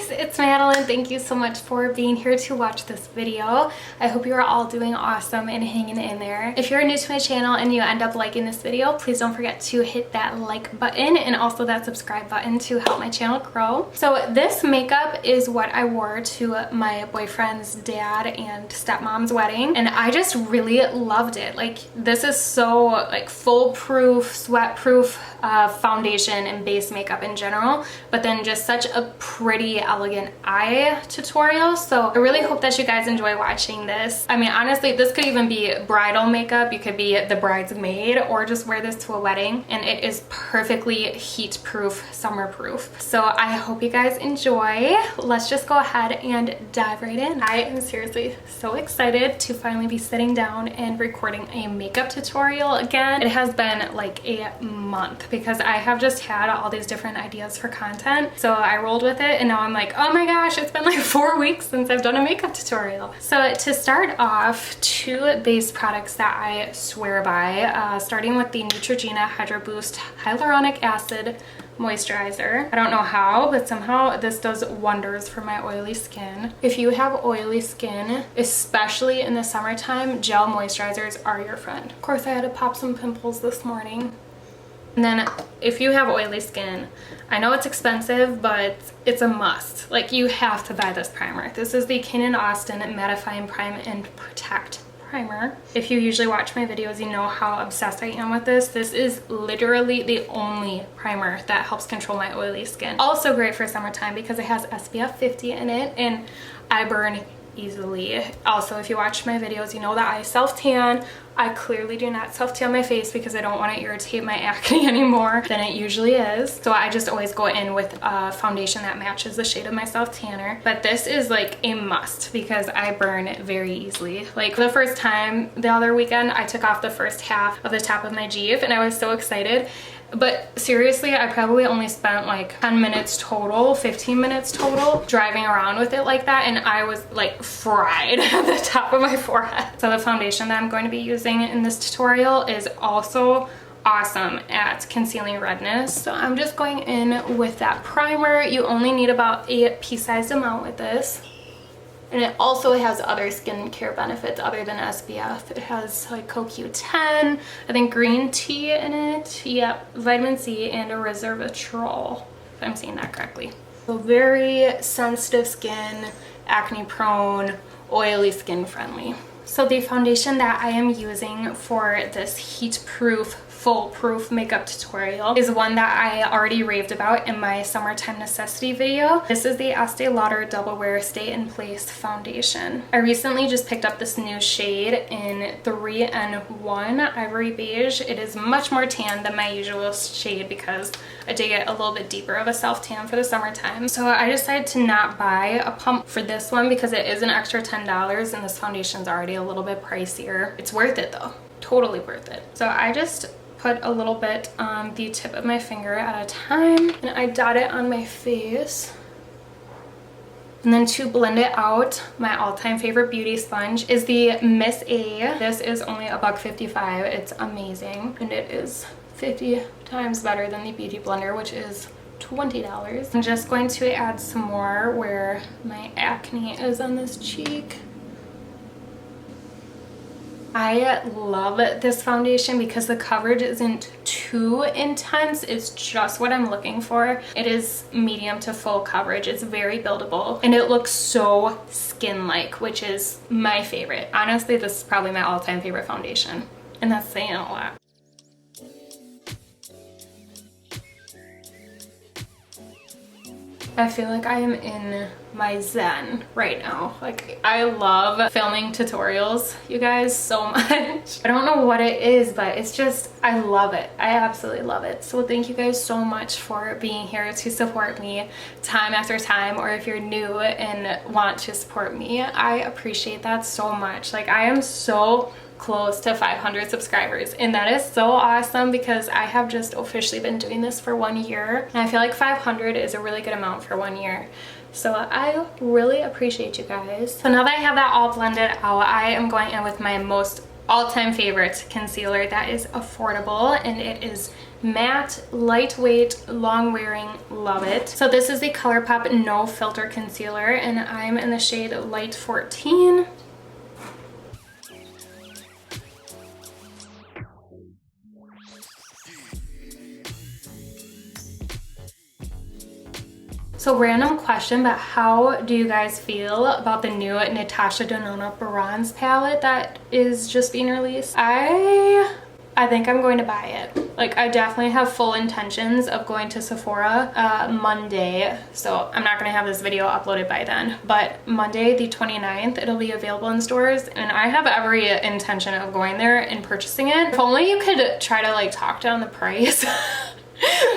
guys, it's Madeline. Thank you so much for being here to watch this video. I hope you are all doing awesome and hanging in there. If you're new to my channel and you end up liking this video, please don't forget to hit that like button and also that subscribe button to help my channel grow. So this makeup is what I wore to my boyfriend's dad and stepmom's wedding, and I just really loved it. Like, this is so like foolproof, sweat-proof foundation and base makeup in general, but then just such a pretty, elegant eye tutorial. So I really hope that you guys enjoy watching this. I mean, honestly, this could even be bridal makeup. You could be the bridesmaid or just wear this to a wedding, and it is perfectly heat-proof, summer-proof. So I hope you guys enjoy. Let's just go ahead and dive right in. I am seriously so excited to finally be sitting down and recording a makeup tutorial again. It has been like a month because I have just had all these different ideas for content. So I rolled with it, and now I'm like, oh my gosh, it's been like 4 weeks since I've done a makeup tutorial. So to start off, two base products that I swear by, starting with the Neutrogena Hydraboost Hyaluronic Acid Moisturizer. I don't know how, but somehow this does wonders for my oily skin. If you have oily skin, especially in the summertime, gel moisturizers are your friend. Of course, I had to pop some pimples this morning. And then if you have oily skin, I know it's expensive, but it's a must. Like, you have to buy this primer. This is the Kin & Austin Mattifying Prime and Protect primer. If you usually watch my videos, you know how obsessed I am with this. This is literally the only primer that helps control my oily skin. Also great for summertime because it has SPF 50 in it, and I burn easily. Also, if you watch my videos, you know that I self-tan. I clearly do not self-tan my face because I don't want to irritate my acne anymore than it usually is. So I just always go in with a foundation that matches the shade of my self-tanner. But this is like a must because I burn very easily. Like, for the first time the other weekend, I took off the first half of the top of my Jeeve, and I was so excited. But seriously, I probably only spent like 10 minutes total, 15 minutes total driving around with it like that, and I was like fried at the top of my forehead. So the foundation that I'm going to be using in this tutorial is also awesome at concealing redness. So I'm just going in with that primer. You only need about a pea-sized amount with this. And it also has other skincare benefits other than SPF. It has like CoQ10, I think green tea in it, yep, vitamin C, and a resveratrol, if I'm saying that correctly. So very sensitive skin, acne prone, oily skin friendly. So the foundation that I am using for this heat-proof, foolproof makeup tutorial is one that I already raved about in my summertime necessity video. This is the Estee Lauder Double Wear Stay in Place foundation. I recently just picked up this new shade in 3N1 Ivory Beige. It is much more tan than my usual shade because I did get a little bit deeper of a self-tan for the summertime. So I decided to not buy a pump for this one because it is an extra $10 and this foundation's already a little bit pricier. It's worth it though, totally worth it. So I just put a little bit on the tip of my finger at a time, and I dot it on my face. And then to blend it out, my all-time favorite beauty sponge is the Miss A. This is only $1.55. It's amazing, and it is 50 times better than the Beauty Blender, which is $20. I'm just going to add some more where my acne is on this cheek. I love this foundation because the coverage isn't too intense. It's just what I'm looking for. It is medium to full coverage. It's very buildable, and it looks so skin-like, which is my favorite. Honestly, this is probably my all-time favorite foundation, and that's saying a lot. I feel like I am in my zen right now. Like, I love filming tutorials, you guys, so much. I don't know what it is, but it's just, I love it. I absolutely love it. So thank you guys so much for being here to support me time after time, or if you're new and want to support me, I appreciate that so much. Like, I am so close to 500 subscribers, and that is so awesome because I have just officially been doing this for 1 year, and I feel like 500 is a really good amount for 1 year. So I really appreciate you guys. So now that I have that all blended out, I am going in with my most all-time favorite concealer that is affordable, and it is matte, lightweight, long wearing. Love it. So this is the Colourpop No Filter Concealer, and I'm in the shade Light 14. So random question, but how do you guys feel about the new Natasha Denona Bronze palette that is just being released? I think I'm going to buy it. Like, I definitely have full intentions of going to Sephora Monday, so I'm not gonna have this video uploaded by then, but Monday the 29th it'll be available in stores, and I have every intention of going there and purchasing it. If only you could try to like talk down the price.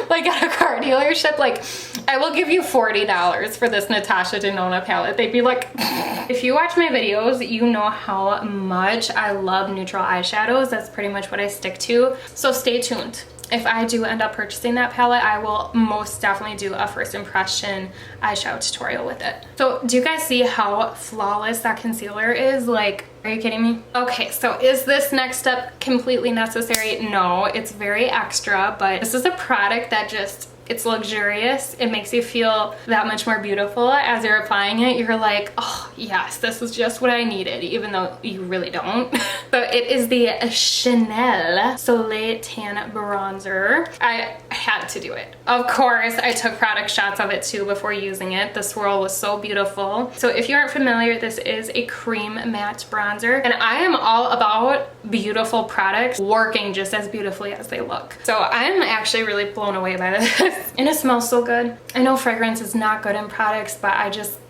Like at a car dealership, like, I will give you $40 for this Natasha Denona palette. They'd be like, if you watch my videos, you know how much I love neutral eyeshadows. That's pretty much what I stick to. So stay tuned. If I do end up purchasing that palette, I will most definitely do a first impression eyeshadow tutorial with it. So do you guys see how flawless that concealer is? Like, are you kidding me? Okay, so is this next step completely necessary? No, it's very extra, but this is a product that just, it's luxurious. It makes you feel that much more beautiful as you're applying it. You're like, oh yes, this is just what I needed, even though you really don't. So it is the Chanel Soleil Tan Bronzer. I had to do it. Of course, I took product shots of it too before using it. The swirl was so beautiful. So if you aren't familiar, this is a cream matte bronzer, and I am all about beautiful products working just as beautifully as they look. So I'm actually really blown away by this. And it smells so good. I know fragrance is not good in products, but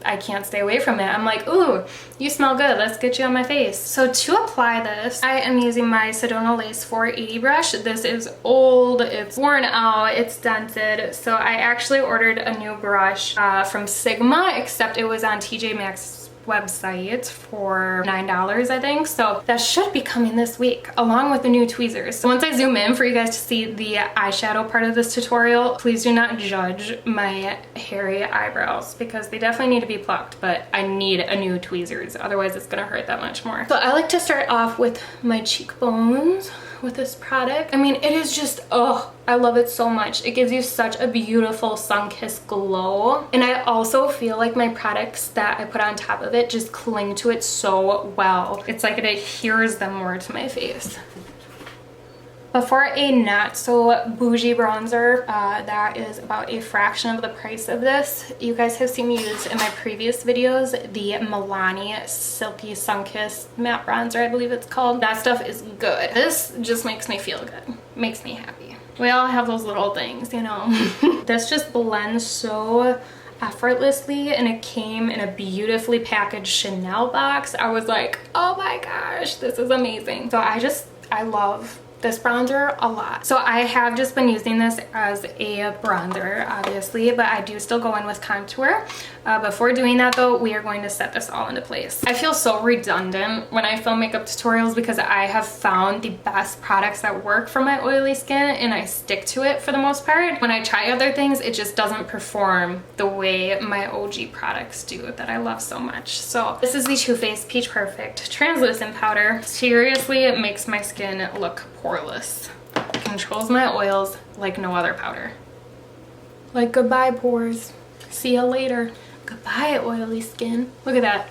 I can't stay away from it. I'm like, ooh, you smell good. Let's get you on my face. So to apply this, I am using my Sedona Lace 480 brush. This is old, it's worn out, it's dented. So I actually ordered a new brush from Sigma, except it was on TJ Maxx website for $9, I think. So that should be coming this week along with the new tweezers. So once I zoom in for you guys to see the eyeshadow part of this tutorial, please do not judge my hairy eyebrows because they definitely need to be plucked, but I need a new tweezers, otherwise it's gonna hurt that much more. So I like to start off with my cheekbones with this product. I mean, it is just, oh, I love it so much. It gives you such a beautiful sun-kissed glow. And I also feel like my products that I put on top of it just cling to it so well. It's like it adheres them more to my face. But for a not so bougie bronzer, that is about a fraction of the price of this. You guys have seen me use in my previous videos the Milani Silky Sunkissed Matte Bronzer, I believe it's called. That stuff is good. This just makes me feel good. Makes me happy. We all have those little things, you know. This just blends so effortlessly, and it came in a beautifully packaged Chanel box. I was like, oh my gosh, this is amazing. So I love this bronzer a lot. So I have just been using this as a bronzer, obviously, but I do still go in with contour. Before doing that though, we are going to set this all into place. I feel so redundant when I film makeup tutorials because I have found the best products that work for my oily skin and I stick to it for the most part. When I try other things, it just doesn't perform the way my OG products do that I love so much. So this is the Too Faced Peach Perfect Translucent Powder. Seriously, it makes my skin look poreless. It controls my oils like no other powder. Like, goodbye pores. See ya later. Goodbye oily skin. Look at that.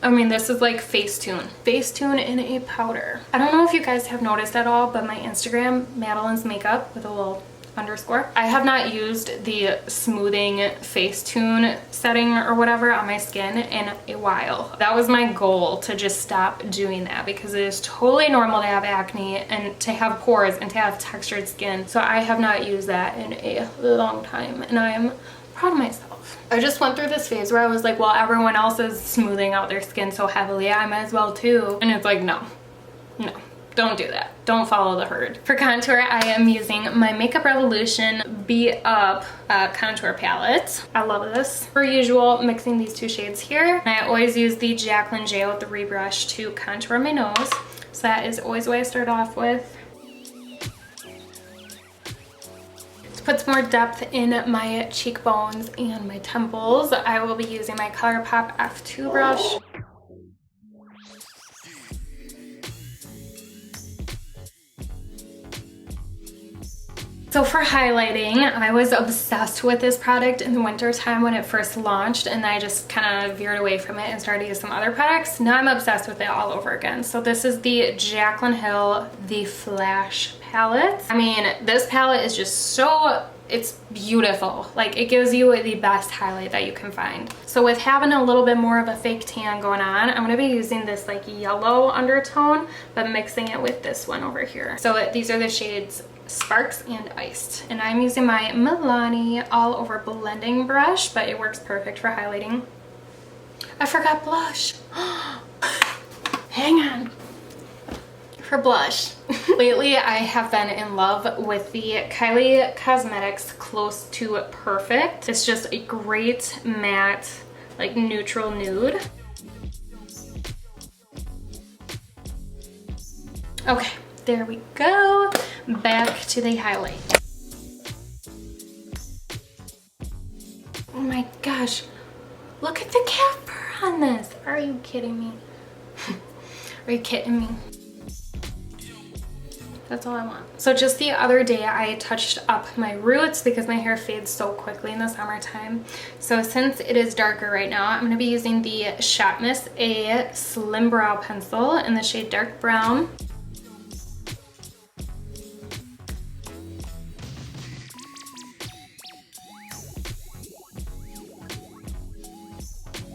I mean, this is like Facetune. Facetune in a powder. I don't know if you guys have noticed at all, but my Instagram, Madeline's Makeup with a little underscore, I have not used the smoothing Facetune setting or whatever on my skin in a while. That was my goal, to just stop doing that, because it is totally normal to have acne and to have pores and to have textured skin. So I have not used that in a long time, and I am proud of myself. I just went through this phase where I was like, well, everyone else is smoothing out their skin so heavily, I might as well too. And it's like, no, don't do that. Don't follow the herd. For contour, I am using my Makeup Revolution Be Up contour palette. I love this. Per usual, mixing these two shades here. And I always use the Jaclyn J03 brush to contour my nose. So that is always what I start off with. Put some more depth in my cheekbones and my temples, I will be using my Colourpop F2 brush. So for highlighting, I was obsessed with this product in the winter time when it first launched, and I just kind of veered away from it and started to use some other products. Now I'm obsessed with it all over again. So this is the Jaclyn Hill, the Flash palette. I mean, this palette is just so, it's beautiful. Like, it gives you the best highlight that you can find. So with having a little bit more of a fake tan going on, I'm gonna be using this like yellow undertone, but mixing it with this one over here. So these are the shades Sparks and Iced, and I'm using my Milani all over blending brush, but it works perfect for highlighting. I forgot blush. Hang on. For blush. Lately I have been in love with the Kylie Cosmetics Close to Perfect. It's just a great matte, like neutral nude. Okay, there we go. Back to the highlight. Oh my gosh, look at the cat fur on this. Are you kidding me? Are you kidding me? That's all I want. So just the other day I touched up my roots because my hair fades so quickly in the summertime. So since it is darker right now, I'm going to be using the Shot Miss A Slim Brow Pencil in the shade Dark Brown.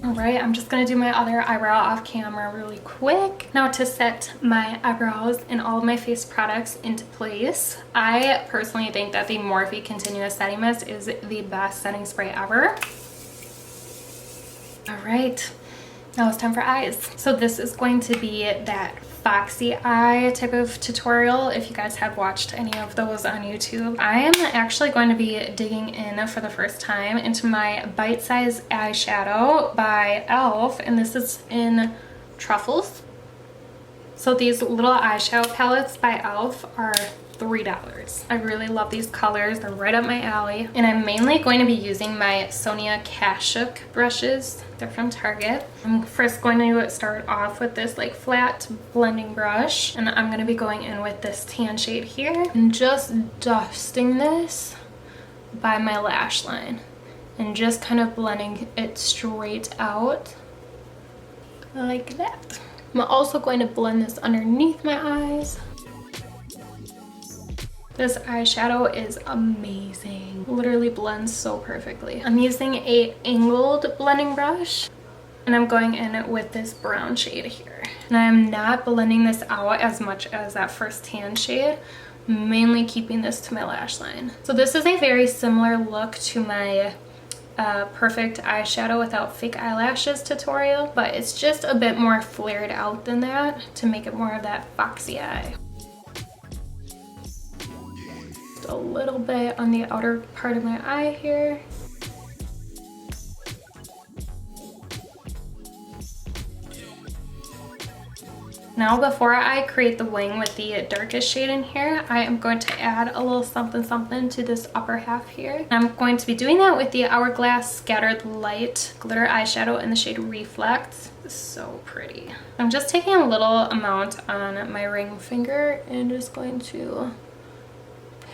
Alright, I'm just going to do my other eyebrow off camera really quick. Now to set my eyebrows and all of my face products into place, I personally think that the Morphe Continuous Setting Mist is the best setting spray ever. Alright, now it's time for eyes. So this is going to be that foxy eye type of tutorial if you guys have watched any of those on YouTube. I am actually going to be digging in for the first time into my Bite Size eyeshadow by e.l.f. and this is in Truffles. So these little eyeshadow palettes by e.l.f. are $3. I really love these colors. They're right up my alley. And I'm mainly going to be using my Sonia Kashuk brushes. They're from Target. I'm first going to start off with this like flat blending brush. And I'm going to be going in with this tan shade here. And just dusting this by my lash line. And just kind of blending it straight out. Like that. I'm also going to blend this underneath my eyes. This eyeshadow is amazing. Literally blends so perfectly. I'm using a angled blending brush and I'm going in with this brown shade here. And I'm not blending this out as much as that first tan shade, mainly keeping this to my lash line. So this is a very similar look to my perfect eyeshadow without fake eyelashes tutorial, but it's just a bit more flared out than that to make it more of that foxy eye. A little bit on the outer part of my eye here. Now before I create the wing with the darkest shade in here, I am going to add a little something something to this upper half here. I'm going to be doing that with the Hourglass Scattered Light Glitter Eyeshadow in the shade Reflex. It's so pretty. I'm just taking a little amount on my ring finger and just going to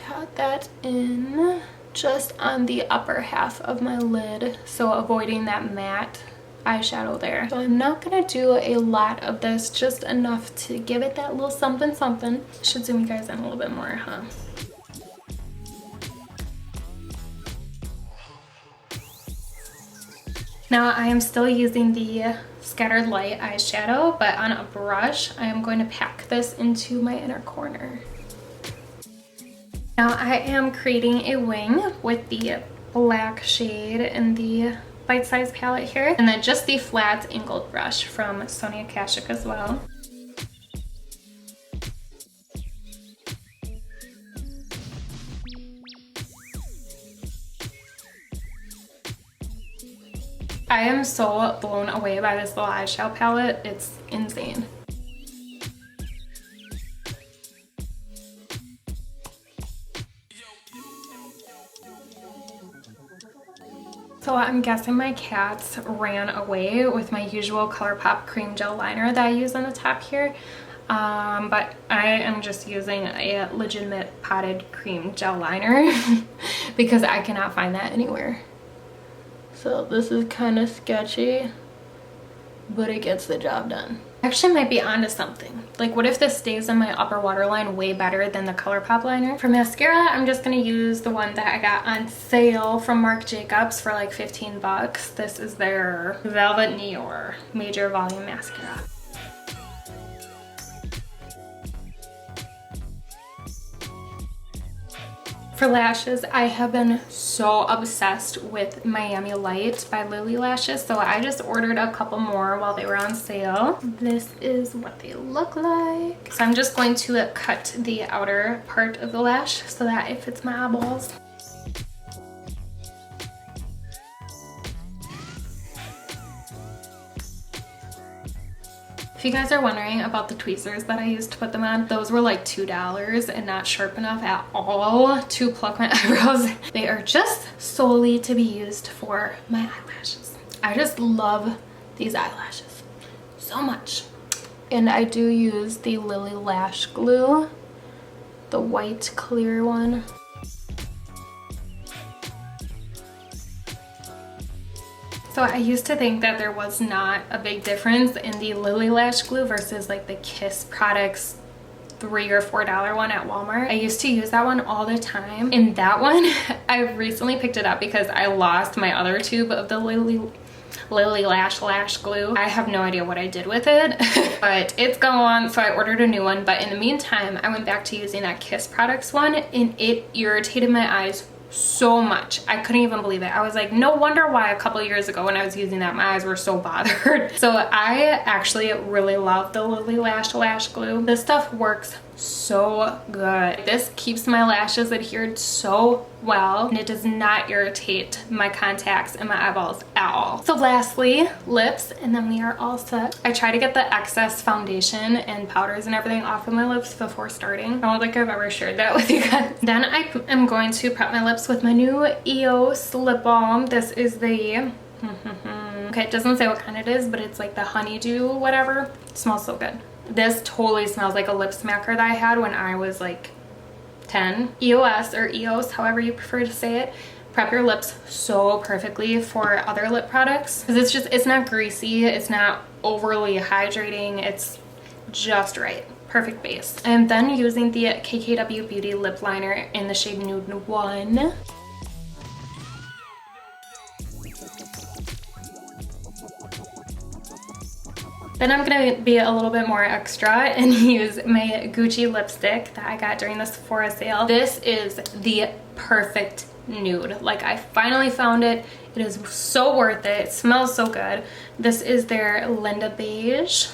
pat that in just on the upper half of my lid, so avoiding that matte eyeshadow there. So I'm not gonna do a lot of this, just enough to give it that little something something. Should zoom you guys in a little bit more, huh? Now I am still using the Scattered Light eyeshadow, but on a brush I am going to pack this into my inner corner. Now I am creating a wing with the black shade in the Bite Size palette here, and then just the flat angled brush from Sonia Kashuk as well. I am so blown away by this little eyeshadow palette. It's insane. So I'm guessing my cats ran away with my usual Colourpop cream gel liner that I use on the top here. but I am just using a legitimate potted cream gel liner because I cannot find that anywhere. So this is kind of sketchy, but it gets the job done. Actually might be onto something. Like, what if this stays in my upper waterline way better than the Colourpop liner? For mascara, I'm just gonna use the one that I got on sale from Marc Jacobs for like 15 bucks. This is their Velvet Nior Major Volume Mascara. For lashes, I have been so obsessed with Miami Light by Lilly lashes, so I just ordered a couple more while they were on sale. This is what they look like. So I'm just going to cut the outer part of the lash so that it fits my eyeballs. If you guys are wondering about the tweezers that I used to put them on, those were like $2 and not sharp enough at all to pluck my eyebrows. They are just solely to be used for my eyelashes. I just love these eyelashes so much. And I do use the Lilly Lash Glue, the white clear one. So I used to think that there was not a big difference in the Lilly Lash Glue versus like the Kiss Products $3 or $4 one at Walmart. I used to use that one all the time. And that one, I recently picked it up because I lost my other tube of the Lilly Lash Glue. I have no idea what I did with it, but it's gone, so I ordered a new one. But in the meantime, I went back to using that Kiss Products one, and it irritated my eyes so much. I couldn't even believe it. I was like, no wonder why a couple years ago when I was using that, my eyes were so bothered. So I actually really love the Lilly Lash Glue. This stuff works so good. This keeps my lashes adhered so well, and it does not irritate my contacts and my eyeballs at all. So lastly, lips, and then we are all set. I try to get the excess foundation and powders and everything off of my lips before starting. I don't think I've ever shared that with you guys. Then I am going to prep my lips with my new Eos Lip Balm. This is the okay, it doesn't say what kind it is, but it's like the honeydew whatever. It smells so good. This totally smells like a lip smacker that I had when I was like 10. EOS or Eos, however you prefer to say it. Prep your lips so perfectly for other lip products because it's not greasy, it's not overly hydrating, it's just right. Perfect base. I am then using the KKW Beauty lip liner in the shade Nude 1. Then I'm gonna be a little bit more extra and use my Gucci lipstick that I got during the Sephora sale. This is the perfect nude. Like, I finally found it. It is so worth it. It smells so good. This is their Linda Beige.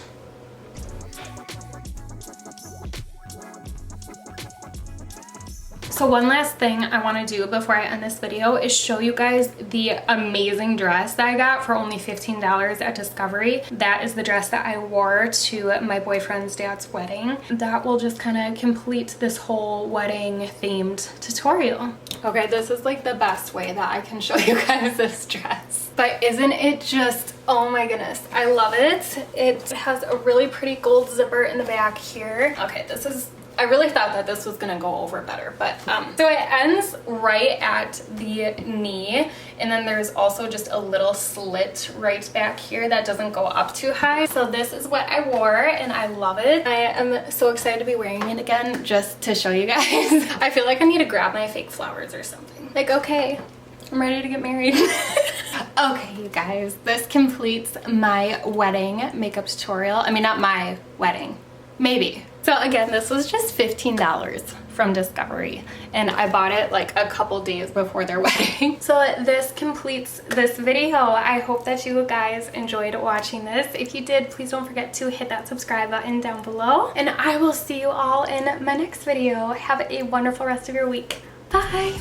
So one last thing I want to do before I end this video is show you guys the amazing dress that I got for only $15 at Discovery. That is the dress that I wore to my boyfriend's dad's wedding. That will just kind of complete this whole wedding themed tutorial. Okay, this is like the best way that I can show you guys this dress. But isn't it just, oh my goodness, I love it. It has a really pretty gold zipper in the back here. Okay, this is, I really thought that this was gonna go over better, but so it ends right at the knee, and then there's also just a little slit right back here that doesn't go up too high. So this is what I wore, and I love it. I am so excited to be wearing it again just to show you guys. I feel like I need to grab my fake flowers or something. Like, okay, I'm ready to get married. Okay, you guys, this completes my wedding makeup tutorial. I mean, not my wedding, maybe. So again, this was just $15 from Discovery, and I bought it like a couple days before their wedding. So this completes this video. I hope that you guys enjoyed watching this. If you did, please don't forget to hit that subscribe button down below, and I will see you all in my next video. Have a wonderful rest of your week. Bye!